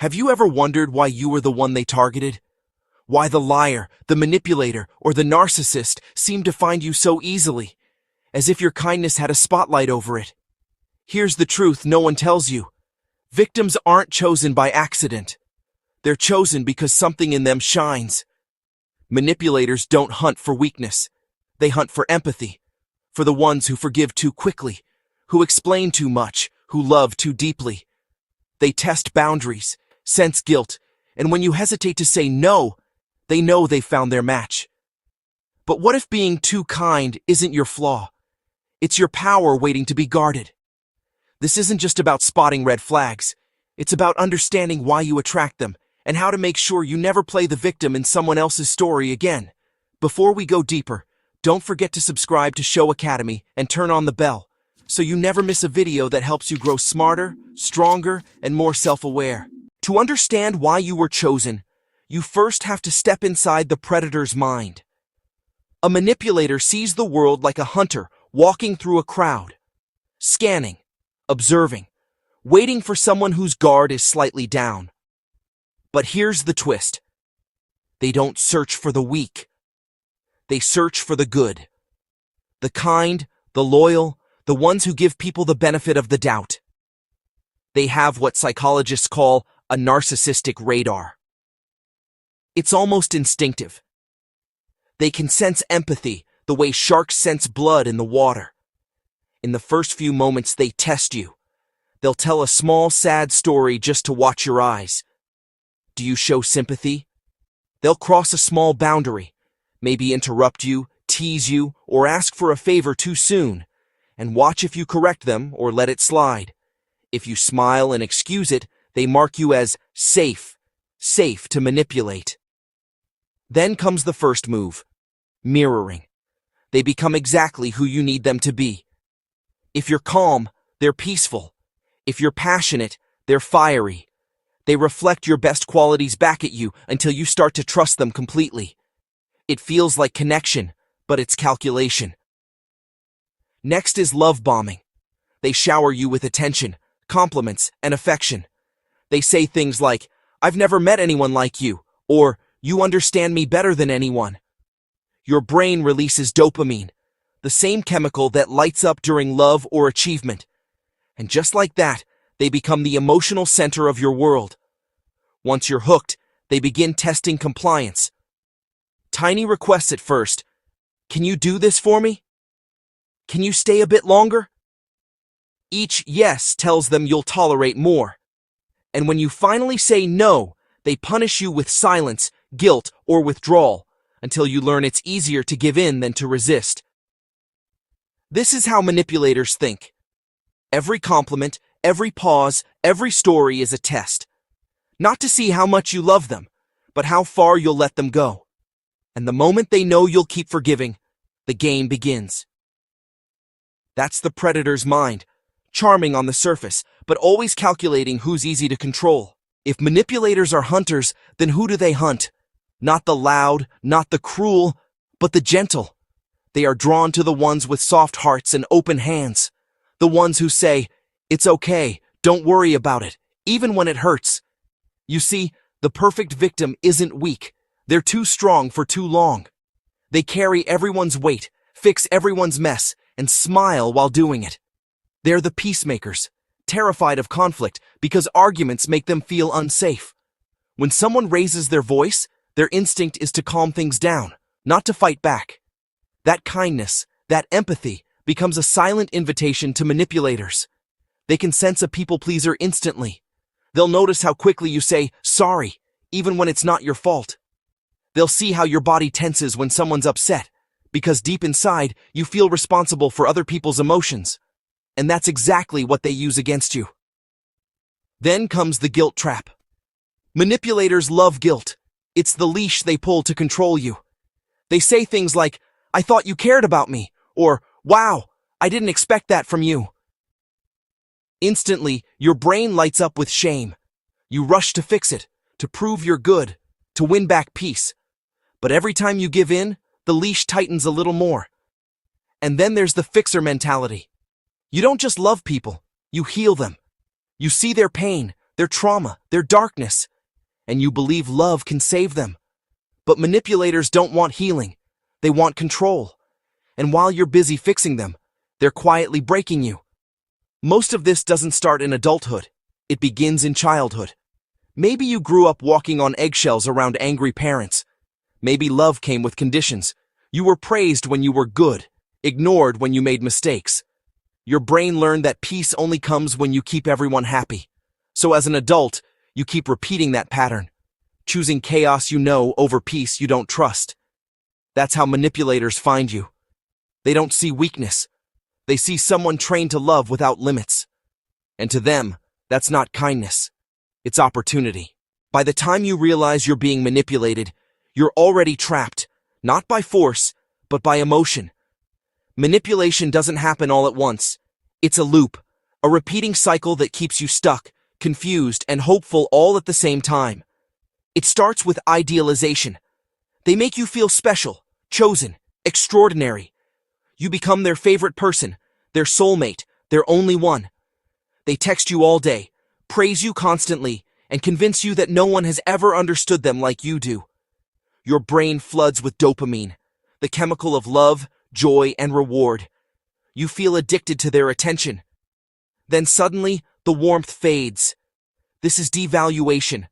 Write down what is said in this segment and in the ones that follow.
Have you ever wondered why you were the one they targeted? Why the liar, the manipulator, or the narcissist seemed to find you so easily, as if your kindness had a spotlight over it? Here's the truth no one tells you. Victims aren't chosen by accident. They're chosen because something in them shines. Manipulators don't hunt for weakness. They hunt for empathy, for the ones who forgive too quickly, who explain too much, who love too deeply. They test boundaries, sense guilt, and when you hesitate to say no, they know they've found their match. But what if being too kind isn't your flaw? It's your power waiting to be guarded. This isn't just about spotting red flags. It's about understanding why you attract them and how to make sure you never play the victim in someone else's story again. Before we go deeper, don't forget to subscribe to Sho Academy and turn on the bell so you never miss a video that helps you grow smarter, stronger, and more self-aware. To understand why you were chosen, you first have to step inside the predator's mind. A manipulator sees the world like a hunter walking through a crowd, scanning, observing, waiting for someone whose guard is slightly down. But here's the twist. They don't search for the weak. They search for the good. The kind, the loyal, the ones who give people the benefit of the doubt. They have what psychologists call a narcissistic radar. It's almost instinctive. They can sense empathy the way sharks sense blood in the water. In the first few moments they test you. They'll tell a small, sad story just to watch your eyes. Do you show sympathy? They'll cross a small boundary, maybe interrupt you, tease you, or ask for a favor too soon, and watch if you correct them or let it slide. If you smile and excuse it, they mark you as safe to manipulate. Then comes the first move, mirroring. They become exactly who you need them to be. If you're calm, they're peaceful. If you're passionate, they're fiery. They reflect your best qualities back at you until you start to trust them completely. It feels like connection, but it's calculation. Next is love bombing. They shower you with attention, compliments, and affection. They say things like, "I've never met anyone like you," or "You understand me better than anyone." Your brain releases dopamine, the same chemical that lights up during love or achievement. And just like that, they become the emotional center of your world. Once you're hooked, they begin testing compliance. Tiny requests at first. "Can you do this for me? Can you stay a bit longer?" Each yes tells them you'll tolerate more. And when you finally say no, they punish you with silence, guilt, or withdrawal, until you learn it's easier to give in than to resist. This is how manipulators think. Every compliment, every pause, every story is a test. Not to see how much you love them, but how far you'll let them go. And the moment they know you'll keep forgiving, the game begins. That's the predator's mind, charming on the surface, but always calculating who's easy to control. If manipulators are hunters, then who do they hunt? Not the loud, not the cruel, but the gentle. They are drawn to the ones with soft hearts and open hands. The ones who say, "It's okay, don't worry about it, even when it hurts." You see, the perfect victim isn't weak. They're too strong for too long. They carry everyone's weight, fix everyone's mess, and smile while doing it. They're the peacemakers, terrified of conflict because arguments make them feel unsafe. When someone raises their voice, their instinct is to calm things down, not to fight back. That kindness, that empathy, becomes a silent invitation to manipulators. They can sense a people-pleaser instantly. They'll notice how quickly you say, "Sorry," even when it's not your fault. They'll see how your body tenses when someone's upset, because deep inside, you feel responsible for other people's emotions. And that's exactly what they use against you. Then comes the guilt trap. Manipulators love guilt. It's the leash they pull to control you. They say things like, "I thought you cared about me," or "Wow, I didn't expect that from you." Instantly, your brain lights up with shame. You rush to fix it, to prove you're good, to win back peace. But every time you give in, the leash tightens a little more. And then there's the fixer mentality. You don't just love people, you heal them. You see their pain, their trauma, their darkness, and you believe love can save them. But manipulators don't want healing. They want control. And while you're busy fixing them, they're quietly breaking you. Most of this doesn't start in adulthood. It begins in childhood. Maybe you grew up walking on eggshells around angry parents. Maybe love came with conditions. You were praised when you were good, ignored when you made mistakes. Your brain learned that peace only comes when you keep everyone happy. So as an adult, you keep repeating that pattern, choosing chaos you know over peace you don't trust. That's how manipulators find you. They don't see weakness. They see someone trained to love without limits. And to them, that's not kindness. It's opportunity. By the time you realize you're being manipulated, you're already trapped, not by force, but by emotion. Manipulation doesn't happen all at once. It's a loop, a repeating cycle that keeps you stuck, confused, and hopeful all at the same time. It starts with idealization. They make you feel special, chosen, extraordinary. You become their favorite person, their soulmate, their only one. They text you all day, praise you constantly, and convince you that no one has ever understood them like you do. Your brain floods with dopamine, the chemical of love, joy, and reward. You feel addicted to their attention. Then suddenly, the warmth fades. This is devaluation.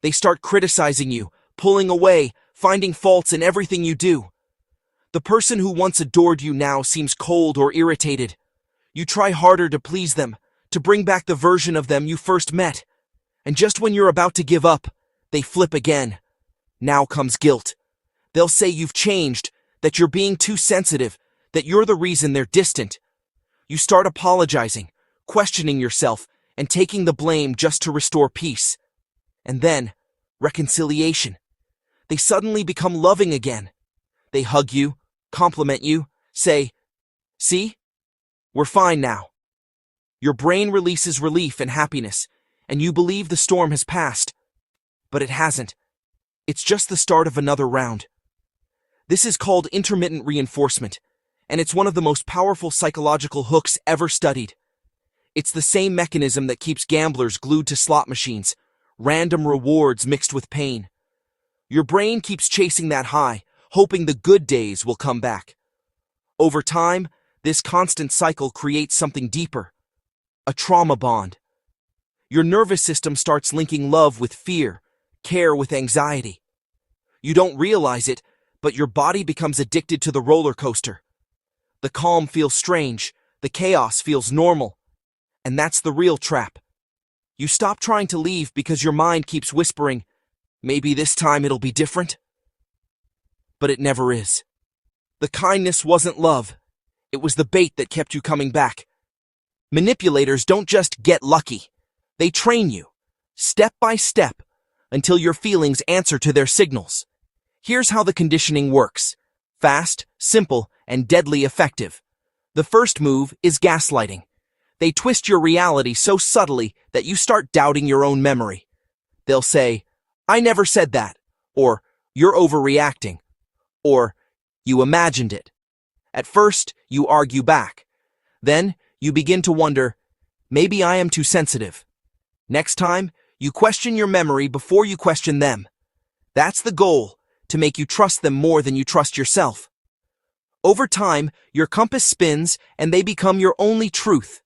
They start criticizing you, pulling away, finding faults in everything you do. The person who once adored you now seems cold or irritated. You try harder to please them, to bring back the version of them you first met. And just when you're about to give up, they flip again. Now comes guilt. They'll say you've changed, that you're being too sensitive, that you're the reason they're distant. You start apologizing, questioning yourself, and taking the blame just to restore peace. And then, reconciliation. They suddenly become loving again. They hug you, compliment you, say, "See? We're fine now." Your brain releases relief and happiness, and you believe the storm has passed. But it hasn't. It's just the start of another round. This is called intermittent reinforcement, and it's one of the most powerful psychological hooks ever studied. It's the same mechanism that keeps gamblers glued to slot machines, random rewards mixed with pain. Your brain keeps chasing that high, hoping the good days will come back. Over time, this constant cycle creates something deeper, a trauma bond. Your nervous system starts linking love with fear, care with anxiety. You don't realize it, but your body becomes addicted to the roller coaster. The calm feels strange, the chaos feels normal, and that's the real trap. You stop trying to leave because your mind keeps whispering, "Maybe this time it'll be different." But it never is. The kindness wasn't love. It was the bait that kept you coming back. Manipulators don't just get lucky. They train you, step by step, until your feelings answer to their signals. Here's how the conditioning works. Fast, simple, and deadly effective. The first move is gaslighting. They twist your reality so subtly that you start doubting your own memory. They'll say, "I never said that," or "You're overreacting," or "You imagined it." At first, you argue back. Then, you begin to wonder, "Maybe I am too sensitive." Next time, you question your memory before you question them. That's the goal, to make you trust them more than you trust yourself. Over time, your compass spins and they become your only truth.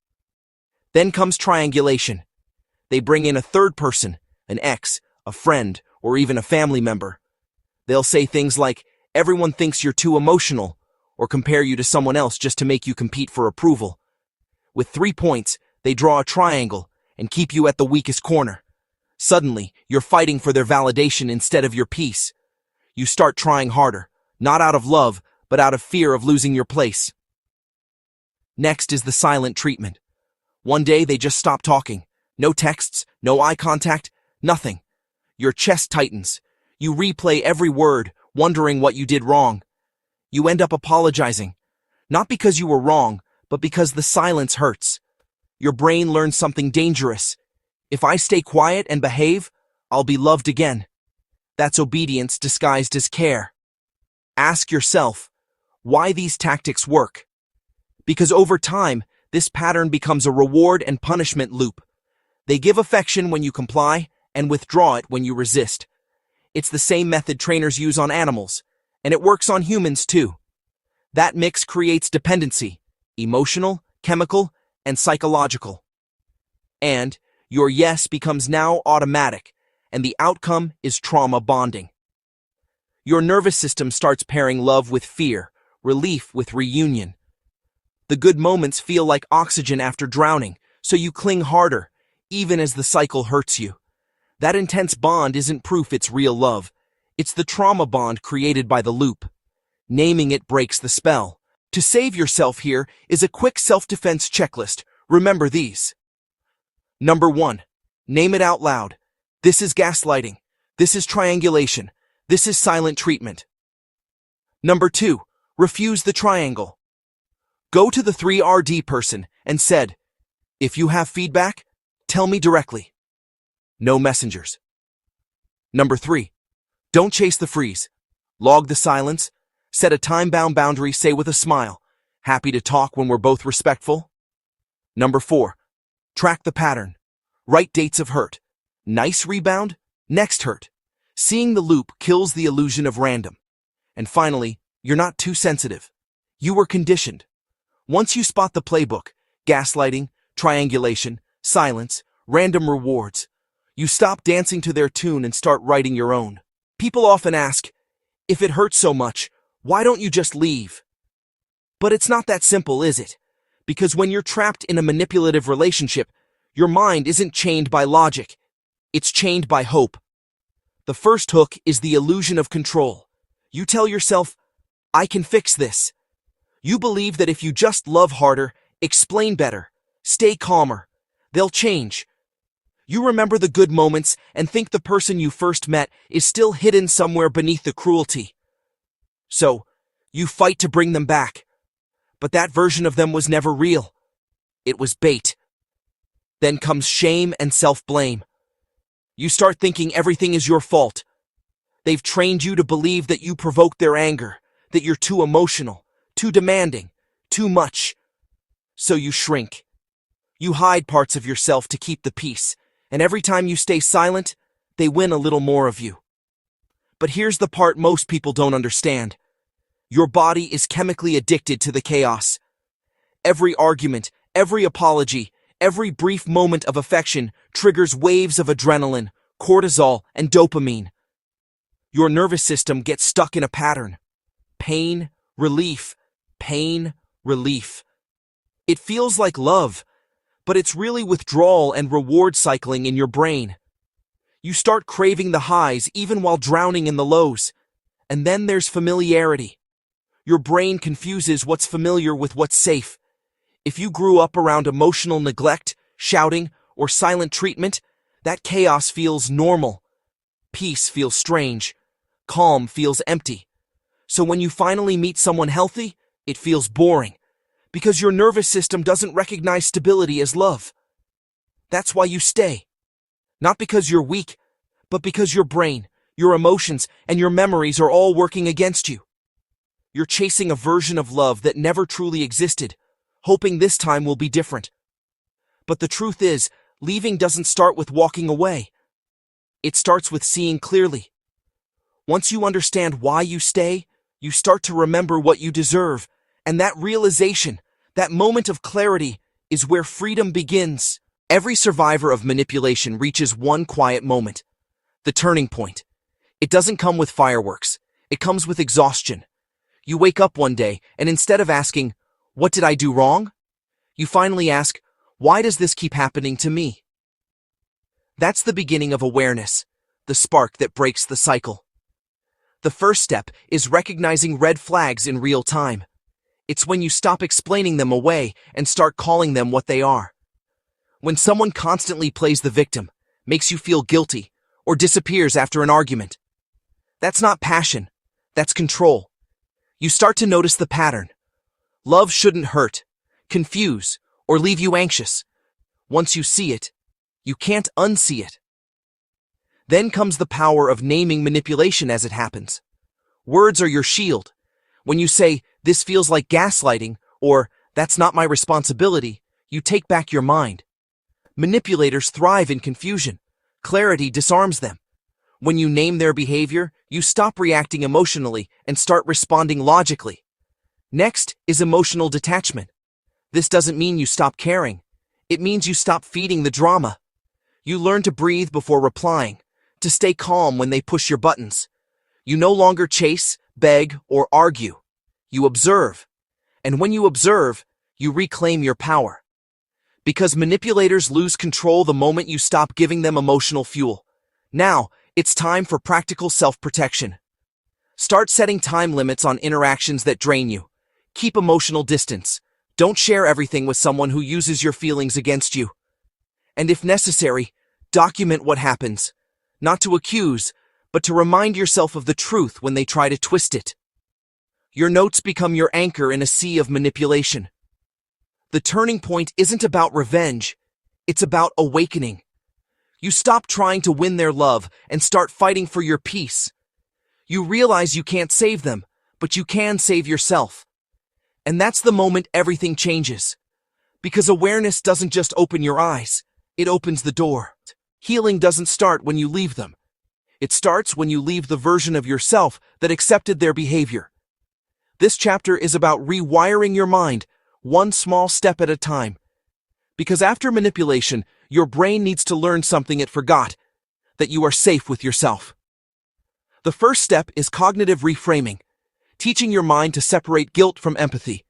Then comes triangulation. They bring in a third person, an ex, a friend, or even a family member. They'll say things like, "Everyone thinks you're too emotional," or compare you to someone else just to make you compete for approval. With 3 points, they draw a triangle and keep you at the weakest corner. Suddenly, you're fighting for their validation instead of your peace. You start trying harder, not out of love, but out of fear of losing your place. Next is the silent treatment. One day they just stop talking. No texts, no eye contact, nothing. Your chest tightens. You replay every word, wondering what you did wrong. You end up apologizing. Not because you were wrong, but because the silence hurts. Your brain learns something dangerous. If I stay quiet and behave, I'll be loved again. That's obedience disguised as care. Ask yourself, why these tactics work? Because over time, this pattern becomes a reward and punishment loop. They give affection when you comply and withdraw it when you resist. It's the same method trainers use on animals, and it works on humans too. That mix creates dependency, emotional, chemical, and psychological. And your yes becomes now automatic, and the outcome is trauma bonding. Your nervous system starts pairing love with fear, relief with reunion. The good moments feel like oxygen after drowning, so you cling harder, even as the cycle hurts you. That intense bond isn't proof it's real love. It's the trauma bond created by the loop. Naming it breaks the spell. To save yourself here is a quick self-defense checklist. Remember these. Number 1. Name it out loud. This is gaslighting. This is triangulation. This is silent treatment. Number 2. Refuse the triangle. Go to the 3RD person and said, if you have feedback, tell me directly. No messengers. Number 3. Don't chase the freeze. Log the silence. Set a time-bound boundary, say with a smile. Happy to talk when we're both respectful. Number 4. Track the pattern. Write dates of hurt. Nice rebound, next hurt. Seeing the loop kills the illusion of random. And finally, you're not too sensitive. You were conditioned. Once you spot the playbook, gaslighting, triangulation, silence, random rewards, you stop dancing to their tune and start writing your own. People often ask, if it hurts so much, why don't you just leave? But it's not that simple, is it? Because when you're trapped in a manipulative relationship, your mind isn't chained by logic. It's chained by hope. The first hook is the illusion of control. You tell yourself, I can fix this. You believe that if you just love harder, explain better, stay calmer, they'll change. You remember the good moments and think the person you first met is still hidden somewhere beneath the cruelty. So, you fight to bring them back. But that version of them was never real. It was bait. Then comes shame and self-blame. You start thinking everything is your fault. They've trained you to believe that you provoked their anger, that you're too emotional, too demanding, too much. So you shrink. You hide parts of yourself to keep the peace, and every time you stay silent, they win a little more of you. But here's the part most people don't understand. Your body is chemically addicted to the chaos. Every argument, every apology, every brief moment of affection triggers waves of adrenaline, cortisol, and dopamine. Your nervous system gets stuck in a pattern. Pain, relief, pain, relief. It feels like love, but it's really withdrawal and reward cycling in your brain. You start craving the highs even while drowning in the lows. And then there's familiarity. Your brain confuses what's familiar with what's safe. If you grew up around emotional neglect, shouting, or silent treatment, that chaos feels normal. Peace feels strange. Calm feels empty. So when you finally meet someone healthy, it feels boring. Because your nervous system doesn't recognize stability as love. That's why you stay. Not because you're weak, but because your brain, your emotions, and your memories are all working against you. You're chasing a version of love that never truly existed, hoping this time will be different. But the truth is, leaving doesn't start with walking away. It starts with seeing clearly. Once you understand why you stay, you start to remember what you deserve. And that realization, that moment of clarity, is where freedom begins. Every survivor of manipulation reaches one quiet moment. The turning point. It doesn't come with fireworks. It comes with exhaustion. You wake up one day, and instead of asking, "What did I do wrong?" you finally ask, "Why does this keep happening to me?" That's the beginning of awareness, the spark that breaks the cycle. The first step is recognizing red flags in real time. It's when you stop explaining them away and start calling them what they are. When someone constantly plays the victim, makes you feel guilty, or disappears after an argument. That's not passion, that's control. You start to notice the pattern. Love shouldn't hurt, confuse, or leave you anxious. Once you see it, you can't unsee it. Then comes the power of naming manipulation as it happens. Words are your shield. When you say, "This feels like gaslighting," or "That's not my responsibility," you take back your mind. Manipulators thrive in confusion. Clarity disarms them. When you name their behavior, you stop reacting emotionally and start responding logically. Next is emotional detachment. This doesn't mean you stop caring. It means you stop feeding the drama. You learn to breathe before replying, to stay calm when they push your buttons. You no longer chase, beg, or argue. You observe. And when you observe, you reclaim your power. Because manipulators lose control the moment you stop giving them emotional fuel. Now, it's time for practical self-protection. Start setting time limits on interactions that drain you. Keep emotional distance. Don't share everything with someone who uses your feelings against you. And if necessary, document what happens. Not to accuse, but to remind yourself of the truth when they try to twist it. Your notes become your anchor in a sea of manipulation. The turning point isn't about revenge. It's about awakening. You stop trying to win their love and start fighting for your peace. You realize you can't save them, but you can save yourself. And that's the moment everything changes. Because awareness doesn't just open your eyes, it opens the door. Healing doesn't start when you leave them. It starts when you leave the version of yourself that accepted their behavior. This chapter is about rewiring your mind, one small step at a time. Because after manipulation, your brain needs to learn something it forgot, that you are safe with yourself. The first step is cognitive reframing, teaching your mind to separate guilt from empathy.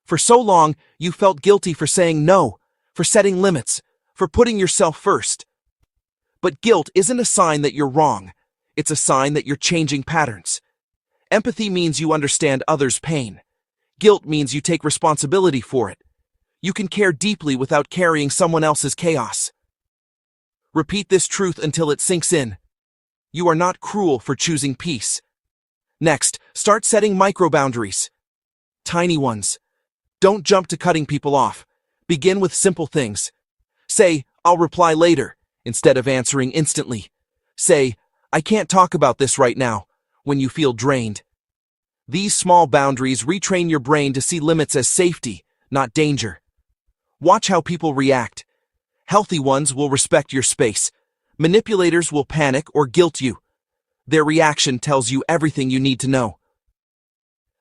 For so long, you felt guilty for saying no, for setting limits, for putting yourself first. But guilt isn't a sign that you're wrong. It's a sign that you're changing patterns. Empathy means you understand others' pain. Guilt means you take responsibility for it. You can care deeply without carrying someone else's chaos. Repeat this truth until it sinks in. You are not cruel for choosing peace. Next, start setting micro-boundaries. Tiny ones. Don't jump to cutting people off. Begin with simple things. Say, "I'll reply later," instead of answering instantly. Say, "I can't talk about this right now," when you feel drained. These small boundaries retrain your brain to see limits as safety, not danger. Watch how people react. Healthy ones will respect your space. Manipulators will panic or guilt you. Their reaction tells you everything you need to know.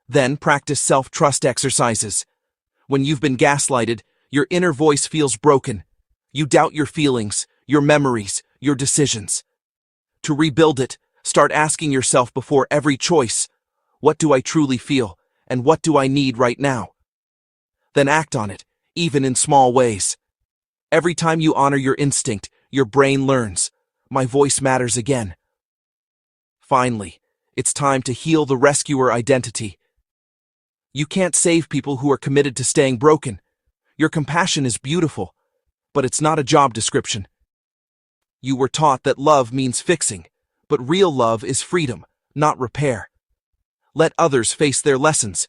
Then practice self-trust exercises. When you've been gaslighted, your inner voice feels broken. You doubt your feelings, your memories, your decisions. To rebuild it, start asking yourself before every choice, what do I truly feel, and what do I need right now? Then act on it, even in small ways. Every time you honor your instinct, your brain learns, my voice matters again. Finally, it's time to heal the rescuer identity. You can't save people who are committed to staying broken. Your compassion is beautiful, but it's not a job description. You were taught that love means fixing, but real love is freedom, not repair. Let others face their lessons.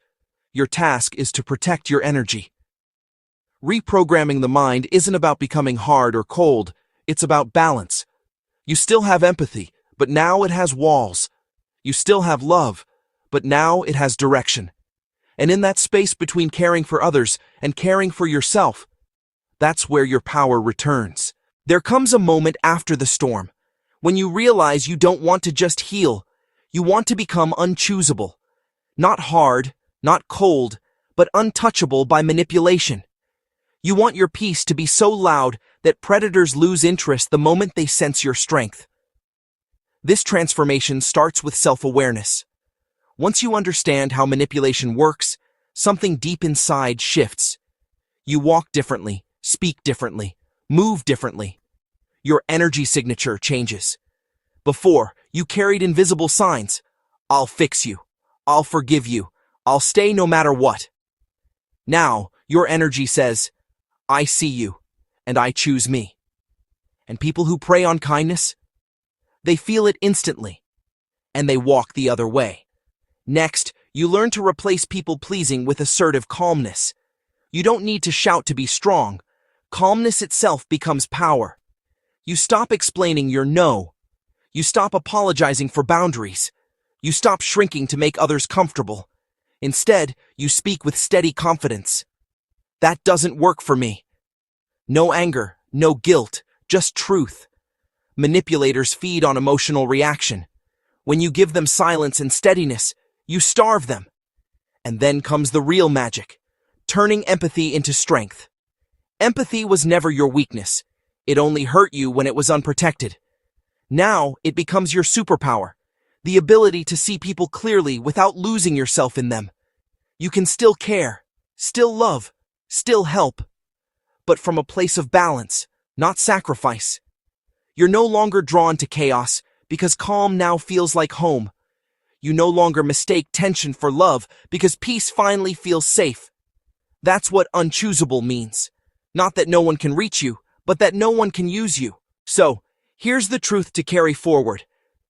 Your task is to protect your energy. Reprogramming the mind isn't about becoming hard or cold, it's about balance. You still have empathy, but now it has walls. You still have love, but now it has direction. And in that space between caring for others and caring for yourself, that's where your power returns. There comes a moment after the storm, when you realize you don't want to just heal, you want to become unchoosable. Not hard, not cold, but untouchable by manipulation. You want your peace to be so loud that predators lose interest the moment they sense your strength. This transformation starts with self-awareness. Once you understand how manipulation works, something deep inside shifts. You walk differently, speak differently, move differently. Your energy signature changes. Before, you carried invisible signs. I'll fix you. I'll forgive you. I'll stay no matter what. Now, your energy says, I see you, and I choose me. And people who prey on kindness, they feel it instantly, and they walk the other way. Next, you learn to replace people-pleasing with assertive calmness. You don't need to shout to be strong. Calmness itself becomes power. You stop explaining your no. You stop apologizing for boundaries. You stop shrinking to make others comfortable. Instead, you speak with steady confidence. That doesn't work for me. No anger, No guilt, just truth. Manipulators feed on emotional reaction. When you give them silence and steadiness, you starve them. And then comes the real magic, turning empathy into strength. Empathy was never your weakness. It only hurt you when it was unprotected. Now it becomes your superpower, the ability to see people clearly without losing yourself in them. You can still care, still love, still help, but from a place of balance, not sacrifice. You're no longer drawn to chaos because calm now feels like home. You no longer mistake tension for love because peace finally feels safe. That's what unchoosable means. Not that no one can reach you, but that no one can use you. So, here's the truth to carry forward.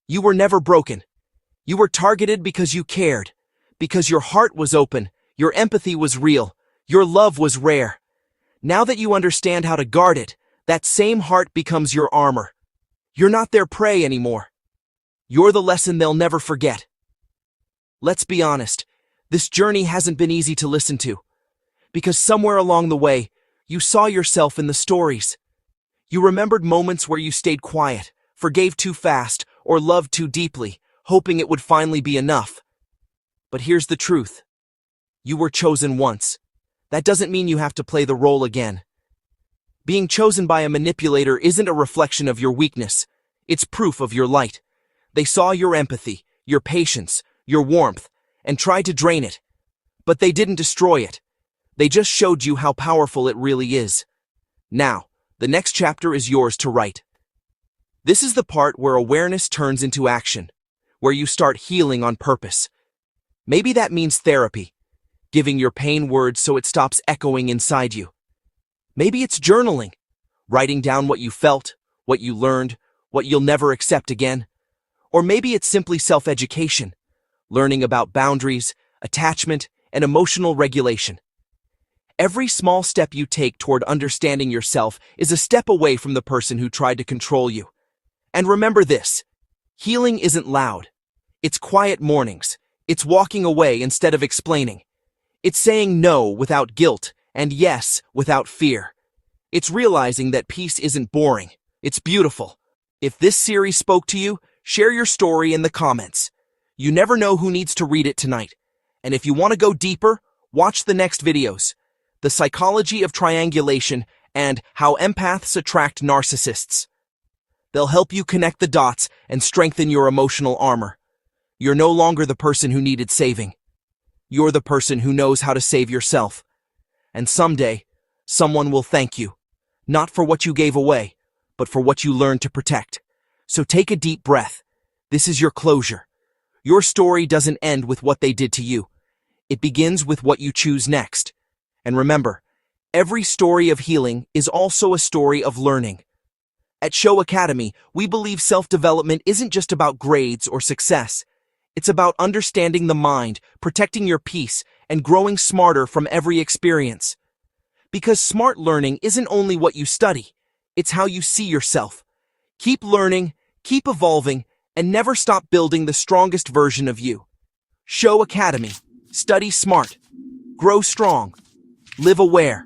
You were never broken. You were targeted because you cared, because your heart was open, your empathy was real, your love was rare. Now that you understand how to guard it, that same heart becomes your armor. You're not their prey anymore. You're the lesson they'll never forget. Let's be honest, this journey hasn't been easy to listen to, because somewhere along the way, you saw yourself in the stories. You remembered moments where you stayed quiet, forgave too fast, or loved too deeply, hoping it would finally be enough. But here's the truth. You were chosen once. That doesn't mean you have to play the role again. Being chosen by a manipulator isn't a reflection of your weakness. It's proof of your light. They saw your empathy, your patience, your warmth, and tried to drain it. But they didn't destroy it. They just showed you how powerful it really is. Now, the next chapter is yours to write. This is the part where awareness turns into action, where you start healing on purpose. Maybe that means therapy, giving your pain words so it stops echoing inside you. Maybe it's journaling, writing down what you felt, what you learned, what you'll never accept again. Or maybe it's simply self-education, learning about boundaries, attachment, and emotional regulation. Every small step you take toward understanding yourself is a step away from the person who tried to control you. And remember this, healing isn't loud. It's quiet mornings. It's walking away instead of explaining. It's saying no without guilt and yes without fear. It's realizing that peace isn't boring. It's beautiful. If this series spoke to you, share your story in the comments. You never know who needs to read it tonight. And if you want to go deeper, watch the next videos. The Psychology of Triangulation and How Empaths Attract Narcissists. They'll help you connect the dots and strengthen your emotional armor. You're no longer the person who needed saving. You're the person who knows how to save yourself. And someday, someone will thank you, not for what you gave away, but for what you learned to protect. So take a deep breath. This is your closure. Your story doesn't end with what they did to you. It begins with what you choose next. And remember, every story of healing is also a story of learning. At Sho Academy, we believe self-development isn't just about grades or success. It's about understanding the mind, protecting your peace, and growing smarter from every experience. Because smart learning isn't only what you study, it's how you see yourself. Keep learning, keep evolving, and never stop building the strongest version of you. Sho Academy. Study smart. Grow strong. Live aware.